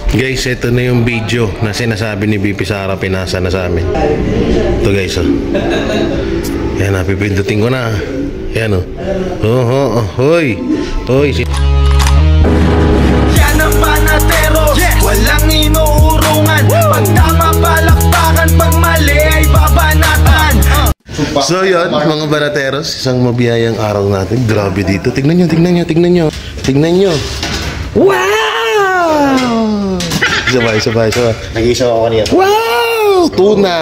Guys, ito na yung video na sinasabi ni BP Sara, pinasa na sa amin. Ito guys, oh. Yan, pipindutin ko na. Yan, oh. Hoy. Yan ang panatero, walang inuurungan. Pag tama palakpakan, pag mali ay babanatan. So yun, mga banateros, isang mabiyayang araw natin. Grabe dito. Tignan nyo. Wow! Sabay. Nag-iisa ako kanina. Wow! Tuna!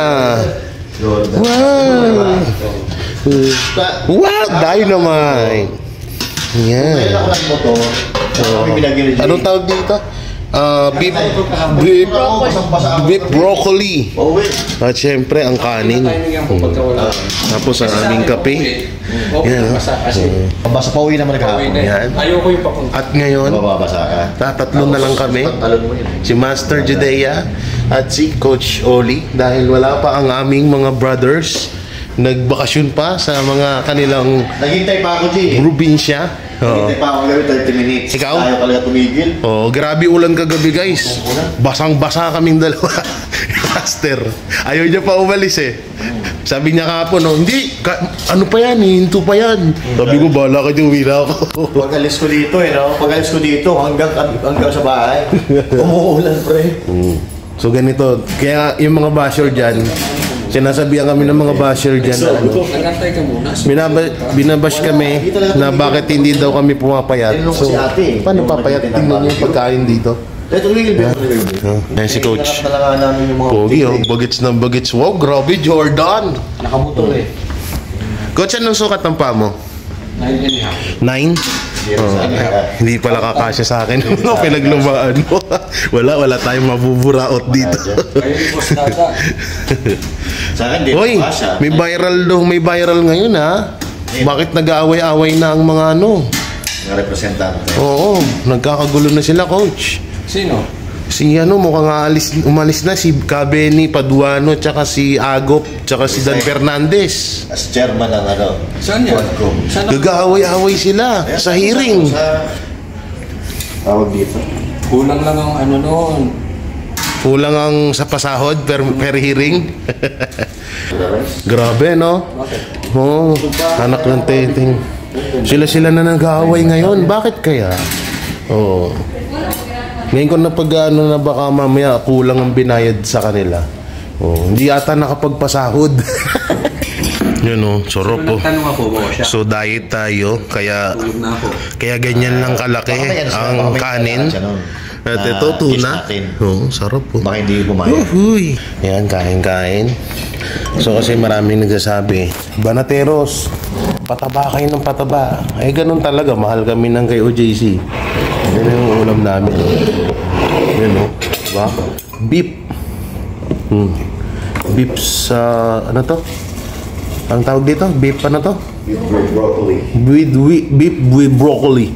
Wow! Dynamite! Yan. Anong tawag dito? Beef broccoli. At syempre ang kanin. Tapos ang aming kape. Yan. Basa pa uwi naman kahapon. Yan. At ngayon, tatlo na lang kami. Si Master Judea at si Coach Oli. Dahil wala pa ang aming mga brothers. Nagbakasyon pa sa mga kanilang naghintay pa ako, G. probinsya. Naghintay pa ako gawin 30 minutes. Ikaw? Tayo talaga tumigil. Grabe ulan kagabi guys. Basang-basa kaming dalawa. Master. Ayaw niya pa umalis eh. Sabi niya kahapon, hindi, ano pa yan, hinto pa yan. Sabi ko, bahala ka dyan, uwila ako. Pag-alis ko dito pag-alis ko dito hanggang sa bahay. Umuulan, pre. So ganito, kaya yung mga basher dyan, sinasabihan kami ng mga basher dyan. Nagantay ka muna. Binabash kami na bakit hindi daw kami pumapayat. So, paano papayat? Tingnan niyo yung pagkain dito. Yan si Coach. Pogi, bagets ng bagets. Wow, grabe, Jordan. Nakamotor eh. Coach, anong sukat ng paa mo? 9? Hindi pala kakasya sa akin. Pinaglumaan mo. Wala tayong mabuburaot dito. Hoy, may viral ngayon ha. Bakit nag-aaway-aaway na ang mga mga representante? Oo, nagkakagulo na sila, Coach. Sino? Si mukhang umalis na si Benny Paduano, tsaka si Agop, tsaka si Dan Fernandez. As chairman ng Saan yan? Nag-aaway-aaway sila sa hearing. Tawag dito. Kulang lang ang noon. Kulang ang sa pasahod per hearing. Grabe, no? Anak ng teteng. Sila na nag-aaway ngayon. Bakit kaya? Ngayon ko na na baka mamaya kulang ang binayad sa kanila. Hindi ata nakapagpasahod. Yun sarap po. So diet tayo, kaya ganyan lang kalaki ang kanin. At ito, tuna. Sarap po. Baka hindi kumain. Yan, kain. So kasi maraming nagsasabi, banateros, pataba kayo ng pataba. Ganun talaga, mahal kami ng kay OJC. Yan yung ulam namin. Yan diba? Beef. Beef sa, ano to? Ang tawag dito? Beef ano to? Beef with broccoli. Beef with broccoli.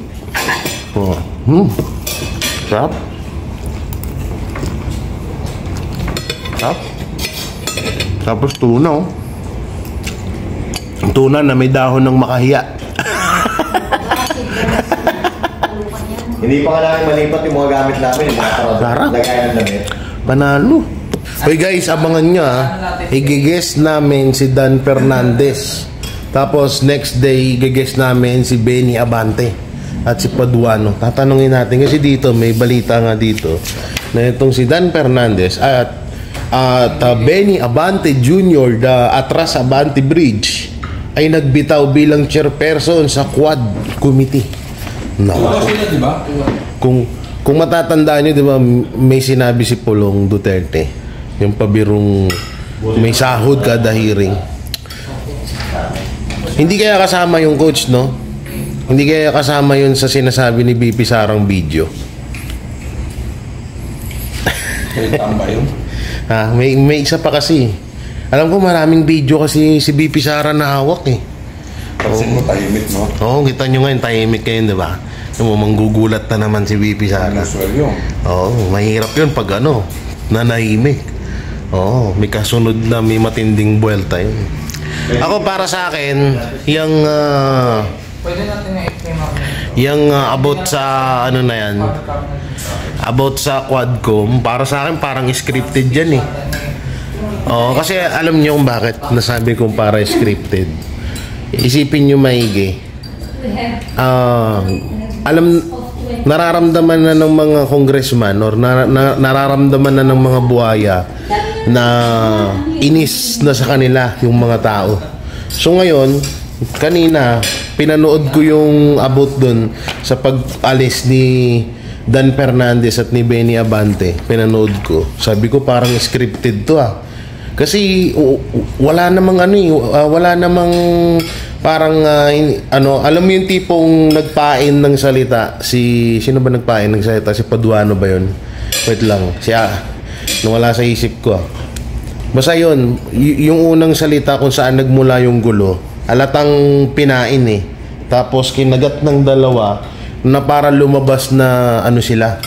Sarap. Tapos tuna, tuna na may dahon ng makahiya. Hindi pa nga namin malipat yung mga gamit namin. Sarap. Lagayan ng damit. Panalo. Hoy guys, abangan nyo i-guess namin si Dan Fernandez. Tapos next day, i-guess namin si Benny Abante at si Paduano. Tatanungin natin kasi dito, may balita nga dito na itong si Dan Fernandez at Benny Abante Jr. Atras Abante Bridge ay nagbitaw bilang chairperson sa Quad Committee. Kung matatandaan nyo, diba, may sinabi si Pulong Duterte, yung pabirong may sahod kada hearing. Hindi kaya kasama yung coach, no? Hindi kaya kasama yun sa sinasabi ni BP Sarang video. Tama yun? May isa pa kasi. Alam ko maraming video kasi si BP Sara na hawak eh. Pansin mo, tahimik, no? Kita nyo ngayon, tahimik kayo, diba? Manggugulat na naman si BP Sara. Mahirap yun pag nanahimik. May kasunod na may matinding buwelta yun. Ako para sa akin, yung Yung about sa ano na yan, about sa Quadcom, para sa akin parang scripted yan eh. Oo, kasi alam niyo kung bakit nasabi kong para scripted. Isipin niyo maigi. Nararamdaman na ng mga congressman or nararamdaman na ng mga buhaya na inis na sa kanila yung mga tao. So ngayon, kanina pinanood ko yung about dun sa pag-alis ni Dan Fernandez at ni Benny Abante. Pinanood ko. Sabi ko parang scripted to kasi wala namang wala namang parang alam mo yung tipong nagpain ng salita sino ba nagpain ng salita? Si Paduano ba yun? Wait lang, nawala sa isip ko basta yun, yung unang salita kung saan nagmula yung gulo, alatang pinain tapos kinagat ng dalawa na para lumabas na sila,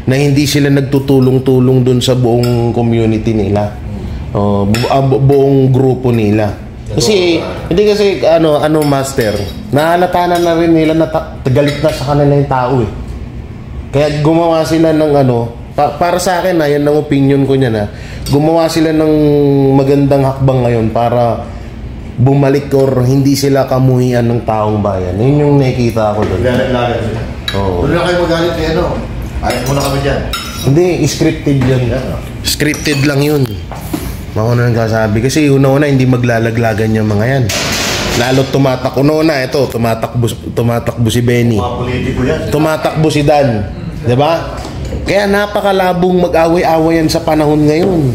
na hindi sila nagtutulong-tulong dun sa buong community nila, buong grupo nila. Kasi hindi kasi master, nahalata na rin nila na galit na sa kanila yung tao kaya gumawa sila ng para sa akin yan ang opinion ko niya, gumawa sila ng magandang hakbang ngayon para bumalik or hindi sila kamuhian ng taong bayan. Yun yung nakikita ko doon. Galit-galit sila. Oo. Doon na kayo magalit kay ayaw muna kami dyan. Hindi, scripted yun. Scripted lang yun. Ako na nagkasabi. Kasi una-una hindi maglalaglagan yung mga yan. Lalo tumatakbo si Benny. Mga politiko yan. Tumatakbo si Dan. Diba? Kaya napakalabong mag-away-awayan sa panahon ngayon.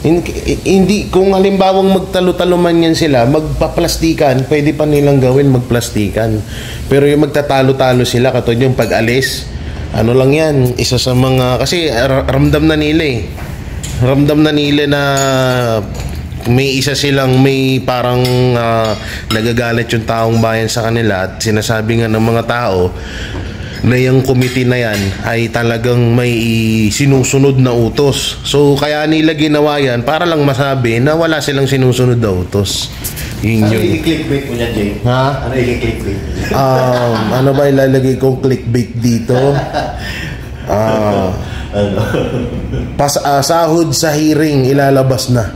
Hindi, kung halimbawang magtalo-talo man yan sila, magpaplastikan, pwede pa nilang gawin magplastikan. Pero yung magtatalo-talo sila, katulad yung pag-alis, lang yan, isa sa mga, kasi ramdam na nila ramdam na nila na may isa silang may parang nagagalit yung taong bayan sa kanila at sinasabi nga ng mga tao na yung committee na yan ay talagang may sinusunod na utos. So kaya nila ginawa yan para lang masabi na wala silang sinusunod na utos. Yun ano i-clickbait mo niyan, Jay? Ha? Ano i-clickbait? Ano ba ilalagay kong clickbait dito? Sahod sa hearing ilalabas na.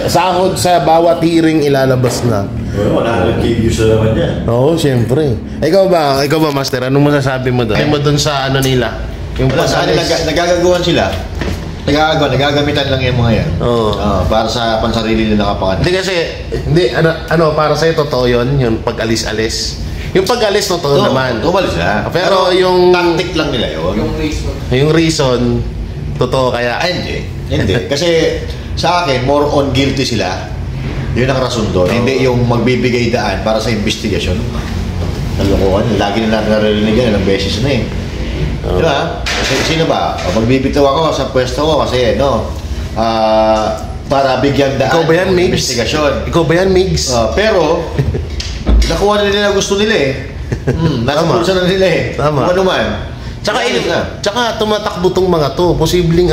Sahod sa bawat hearing ilalabas na. Wala nang views na naman yan. Oo, siyempre. Ikaw ba master, anong masasabi mo doon? Ano mo doon sa nila? Yung nagagagawan sila. Nagagamitan lang yung mga yan. Para sa pansarili nila kapakan. Hindi kasi para sa'yo totoo yun, yung pag-alis-alis. Yung pag-alis totoo naman. Tumalis na. Pero yung tactic lang nila yun. Yung reason totoo kaya. Hindi. Kasi sa akin, more on guilty sila. Yun ang rason doon. Hindi yung magbibigay daan para sa investigasyon. Nalukuhan. Lagi na natin narinig yan. Ilang beses na Diba? Kasi sino ba? Magbibitaw ako sa pwesto ko kasi para bigyan daan. Ikaw ba yan, Migs? Investigasyon. Ikaw ba yan, Migs? Pero nakuha na nila gusto nila nasa pulsa na nila Tama. Kung ano man. Tsaka tumatakbo tong mga to. Posibleng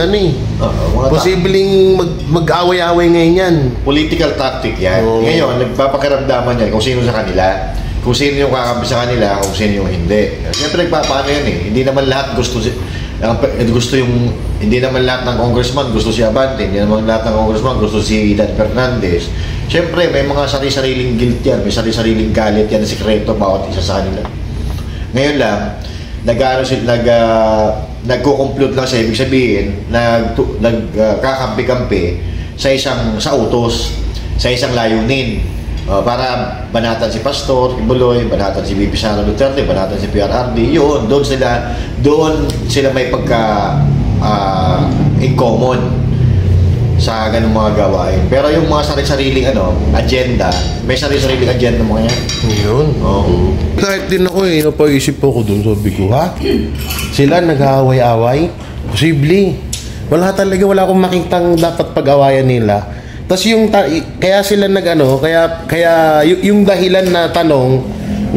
posibleng mag-away-away ngayon yan. Political tactic yan. Ngayon, nagpapakiramdaman yan kung sino sa kanila. Kung sino yung kakampi sa kanila, kung sino yung hindi. Siyempre, nagpapaano yan Hindi naman lahat hindi naman lahat ng congressman gusto si Abante. Hindi naman lahat ng congressman gusto si Dan Fernandez. Siyempre, may mga sari-sariling guilt yan. May sari-sariling galit yan na sikreto bawat isa sa kanila. Ngayon lang, nagko-compute lang sa ibig sabihin, nagkakampi-kampi sa utos, sa isang layunin. Para banatan si Pastor Kibuloy, banatan si BP Sara Duterte, banatan si PRRD. Yun, doon sila may pagka in common sa ganung mga gawain. Pero yung mga sari-sariling agenda, may sari-sariling agenda mga yan. Yun. Kahit din ako napaisip ako doon, sabi ko, sila nag-aaway-away? Posible. Wala akong makitang dapat pag-awayan nila. Tapos kaya sila kaya yung dahilan na tanong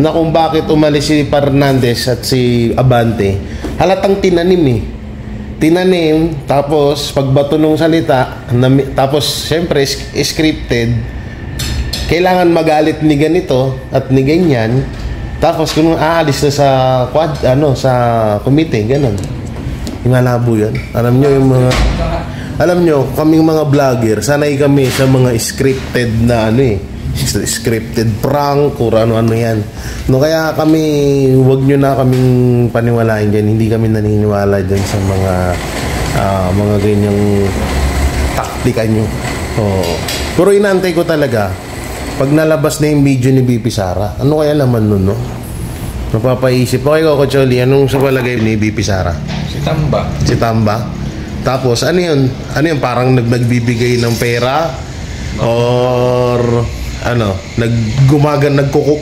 na kung bakit umalis si Fernandez at si Abante, halatang tinanim tapos pagbato ng salita, tapos siyempre scripted, kailangan magalit ni ganito at ni ganyan Tapos kung aalis na sa sa komite, ganun. Yung malabo yan. Alam nyo, kaming mga vlogger, sanay kami sa mga scripted na scripted prank or ano-ano yan. No, kaya kami, wag nyo na kaming paniwalain dyan. Hindi kami naniniwala dyan sa mga ganyang taktika nyo. Pero inaantay ko talaga, pag nalabas na yung video ni BP Sara, ano kaya laman nun, no? Napapaisip. Okay, Coco Choli, anong sa palagay ni BP Sara? Si Tamba. Si Tamba. Tapos, ano yun? Parang nagbibigay ng pera? Or,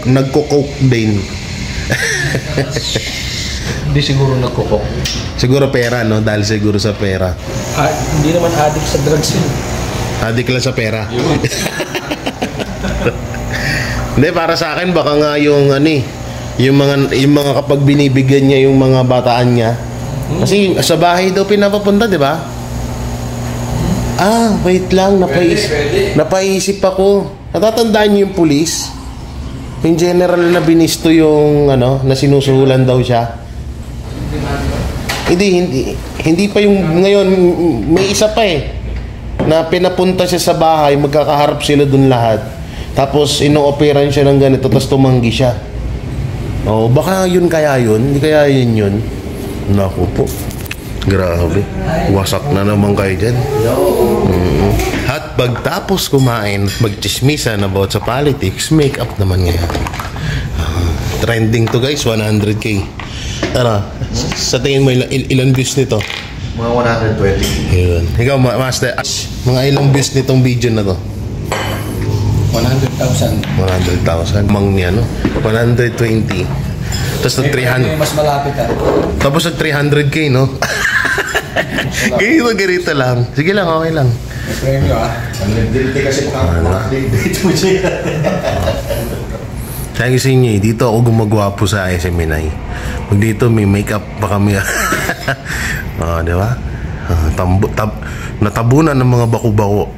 nagkukok din? Hindi siguro nagkukok. Siguro pera, no? Dahil siguro sa pera. Hindi naman addict sa drugs yun. Addict lang sa pera. Hindi, para sa akin, baka nga yung mga kapag binibigyan niya yung mga bataan niya. Kasi sa bahay daw pinapapunta, di ba? Wait lang, napaisip ako. Natatandaan niyo yung pulis? Yung general na binisto yung na sinusuhulan daw siya. Hindi pa yung ngayon, may isa pa na pinapunta siya sa bahay, magkakaharap sila dun lahat. Tapos ino-operan siya ng ganito, tapos tumanggi siya. Baka yun kaya yun? Hindi kaya yun? Naku po. Grabe. Wasak na naman kayo dyan. At pagtapos kumain, magchismisan about sa politics, make-up naman ngayon. Trending to guys, 100K. Sa tingin mo, ilan views nito? Mga 120. Yun. Ikaw, Master, mga ilang views nitong video na to? 100,000. 100,000. Mang niya, no? 120. Tapos na 300. Mas malapit Tapos na 300K, no? Ganito lang. Sige lang, okay lang. May premyo Hindi kasi makakapag-date mo siya. Sabi sa inyo, dito ako gumagwapo sa SMNI. Pag dito may makeup pa kami. Di ba? Natabunan ng mga baku-bako.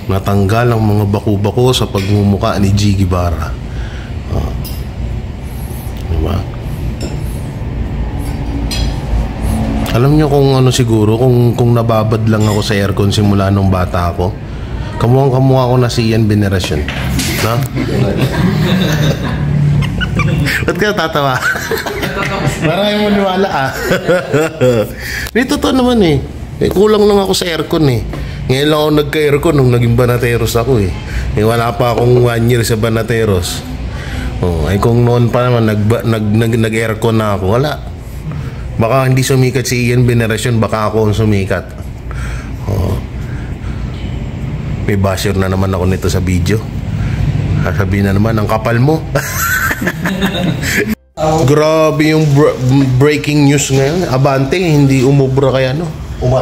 Natanggal ang mga baku-bako sa pagmumuka ni G. Guevara. Diba? Alam nyo kung siguro, kung nababad lang ako sa aircon simula nung bata ako, kamuhang-kamuha ko na si Ian Veneracion. No? Ba't ka tatawa? Parang ayaw mo niwala Dito to naman kulang lang ako sa aircon Ngayon lang ako nagka-aircon nung naging Banateros ako wala pa akong 1 year sa Banateros. Kung noon pa naman nag-aircon na ako, wala. Baka hindi sumikat si Ian Veneracion, baka ako ang sumikat. May basher na naman ako nito sa video. Sasabihin na naman, ang kapal mo. Grabe yung breaking news ngayon. Abante, hindi umubra kaya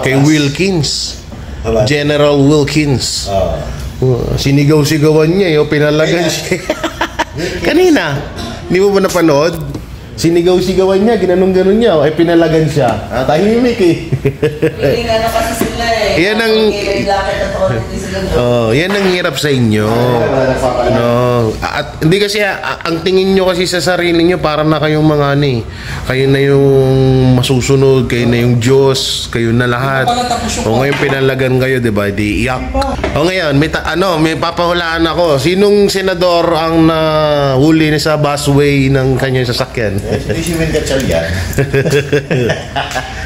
kay Wilkins. General Wilkins. Sinigaw-sigawan niya, pinalagan siya. Kanina, hindi mo ba napanood? Sinigaw-sigawan niya, ginanong-ganon niya, pinalagan siya. Tahimik kasi sila Yan ang yan ang hirap sa inyo. At hindi kasi ang tingin niyo kasi sa sarili niyo parang na kayong mga kayo na yung masusunod, kayo na yung Diyos, kayo na lahat. Ngayon pinalagan kayo, 'di ba? Di iyak. Ngayon may papahulaan ako. Sinong senador ang nahuli na sa busway ng kanyang sasakyan? Hindi si Mengatchal yan.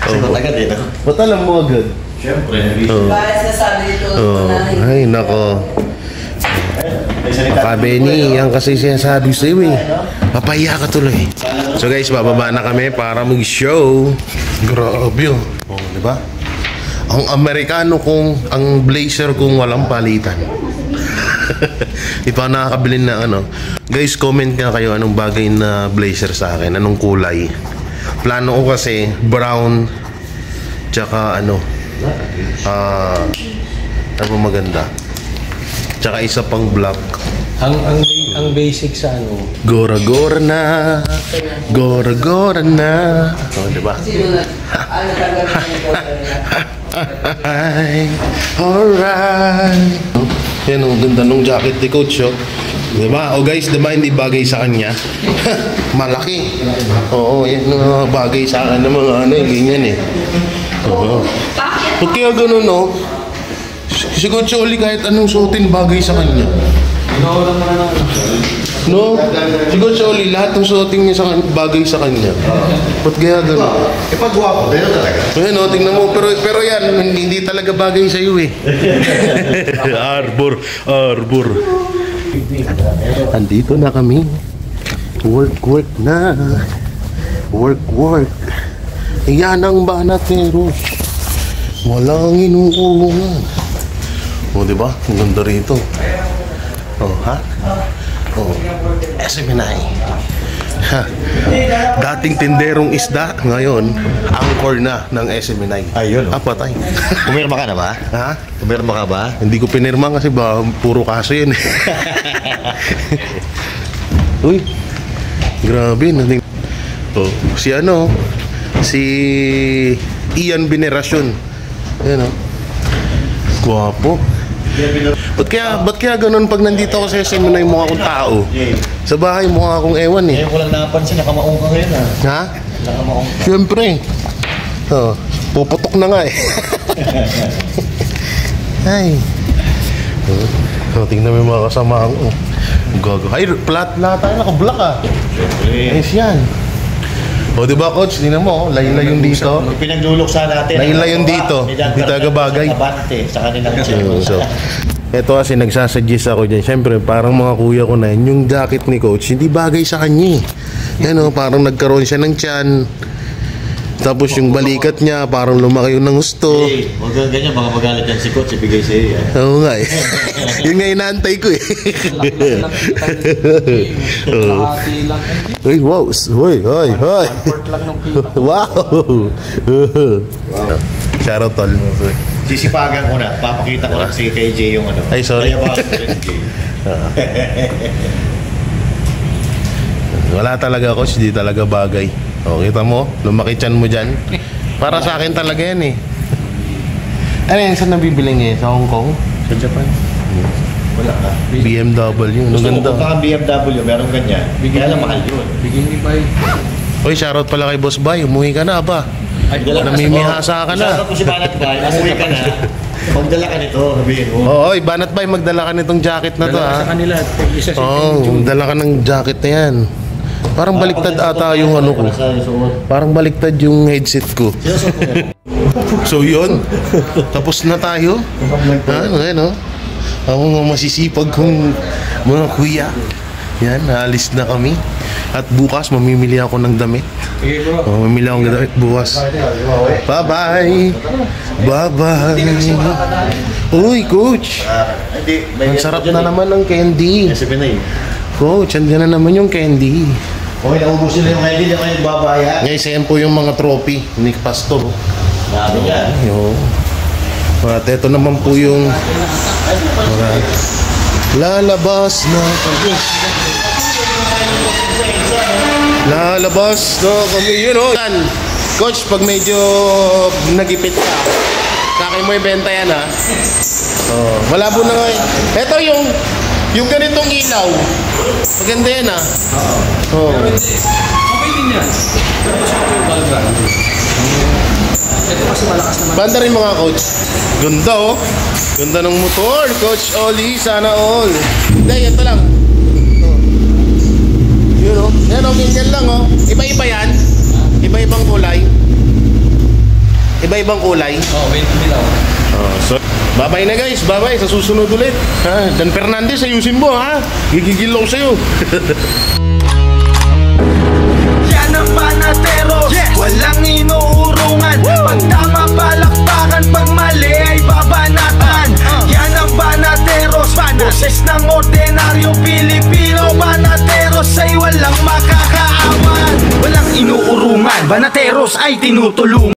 Sagot agad Ba't alam mo agad? Siyempre. Kahit nasabi dito. Ay, nako. Papa Benny, yan kasi sinasabi sa iyo Papaya ka tuloy. So guys, bababa na kami para mag-show. Grabe di ba? Ang Amerikano ang blazer kung walang palitan. Di pa nakakabili na Guys, comment nga kayo anong bagay na blazer sa akin, anong kulay. Plano ko kasi brown tsaka ano maganda. Tsaka isa pang black. Ang basic sa Gora-gora na. Gora-gora na. Diba? Alright. Yan ang ganda nung jacket ni Coach, oh. Diba? O guys, diba hindi bagay sa kanya? Malaki. Oo, yan ang bagay sa akin ng mga ano, ganyan eh. Oo. Ba't kaya ganun, no? Si Coach Oli kahit anong suotin bagay sa kanya. No? Si Coach Oli, lahat ng suotin niya sa bagay sa kanya. Ba't kaya ganun? Pag-guwapo, ganyan talaga. Ayan, no, tingnan mo. Pero yan, hindi talaga bagay sa'yo eh. Arbor. Andito na kami. Work na. Work. Yan ang banateros. Walang inuulungan. O, diba? Ang ganda rito. O, ha? O, SMNI. Ha. Dating tinderong isda, ngayon, angkor na ng SMNI. Ayun. Patay. Pumirma ka na ba? Ha? Pumirma ka ba? Hindi ko pinirma kasi ba puro kaso yun. Uy, grabe. Oh, si Ian Veneracion. Ayan, oh. Guwapo. Ba't kaya ganun pag nandito ako sa SM na yung mukha kong tao? Sa bahay mukha akong ewan eh. Ngayon ko lang napansin, nakamaong ka ngayon Ha? Nakamaong ka. Siyempre. Oh, puputok na nga eh. Ay. Tingnan mo yung mga kasama ko. Gago. Ay, lahat tayo naka-black ah. Ayos yan. O, diba Coach? Tingnan mo, layo-layo dito. Pinagluluksa natin. Layo-layo dito. Hindi talaga bagay. Abante sa kanilang channel. So, eto kasi nagsasuggest ako dyan. Siyempre, parang mga kuya ko na yun, yung jacket ni Coach, hindi bagay sa kanya. Yan o, parang nagkaroon siya ng tiyan. Tapos yung balikat niya, parang lumaki yung ng gusto. Huwag kang ganyan, baka magalit yan si Coach, ibigay sa iyo. Oo nga eh. Yun nga inaantay ko eh. Uy, wow. Uy. Wow. Shoutout tol. Sisipagan ko na, papakita ko lang si KJ yung ano. Ay, sorry. Kaya ba si KJ? Wala talaga Coach, di talaga bagay. O, kita mo, lumaki tiyan mo dyan. Para sa akin talaga yan eh. Ano yan, saan nabibili ngayon? Sa Hong Kong? Sa Japan? Wala ka. BMW, ang Gusto ganda. mo kung BMW, meron ganyan. Kaya lang mahal yun. Bigyan ni Bay. Uy, shoutout pala kay Boss Bay, umuwi ka na ba? Namimihasa ka na. Shoutout mo si Banat Bay, umuwi ka na. Magdala ka nito, sabihin mo. Oo, Banat Bay, magdala ka nitong jacket na to Dalawa sa ha. kanila. Isa si Oo, magdala ka ng jacket na yan. Parang baliktad ata yung ano ko. Parang baliktad yung headset ko. So yun, tapos na tayo. Ano yan o? Ang mga masisipag kong mga kuya. Yan, naalis na kami. At bukas, mamimili ako ng damit. Mamimili ako ng damit bukas. Bye-bye! Bye-bye! Uy, Coach! Ang sarap na naman ng candy. Coach, andyan na naman yung candy. Okay, naubusin na yung candy, yung kayo babaya. Ngayon, isa yan po yung mga trophy ni Pastor. Dami yan. At ito naman po yung lalabas na kami. Lalabas na kami. Yun o. Coach, pag medyo nagipit ka, kaki mo ibenta yan ha. Malabo na nga. Ito yung ganitong ilaw. Maganda yan ha. Okay din yan. Ito kasi malakas naman. Banda rin mga coach. Ganda oh. Ganda ng motor. Coach Oli, sana all. Hindi, ito lang. Yun oh. Yan oh, ganyan lang oh. Iba-iba yan. Iba-ibang kulay. Iba-ibang kulay. Wait, dilaw. So, bye-bye na guys. Bye-bye. Sa susunod ulit. Dan Fernandez, ayusin mo ha. Gigigil ako sa'yo. Yan ang Banateros, walang inuurungan. Pag tama palakpakan, pag mali ay babanatan. Yan ang Banateros, boses ng ordinaryong Pilipino. Banateros ay walang makakaawan. Walang inuurungan, Banateros ay tinutulungan.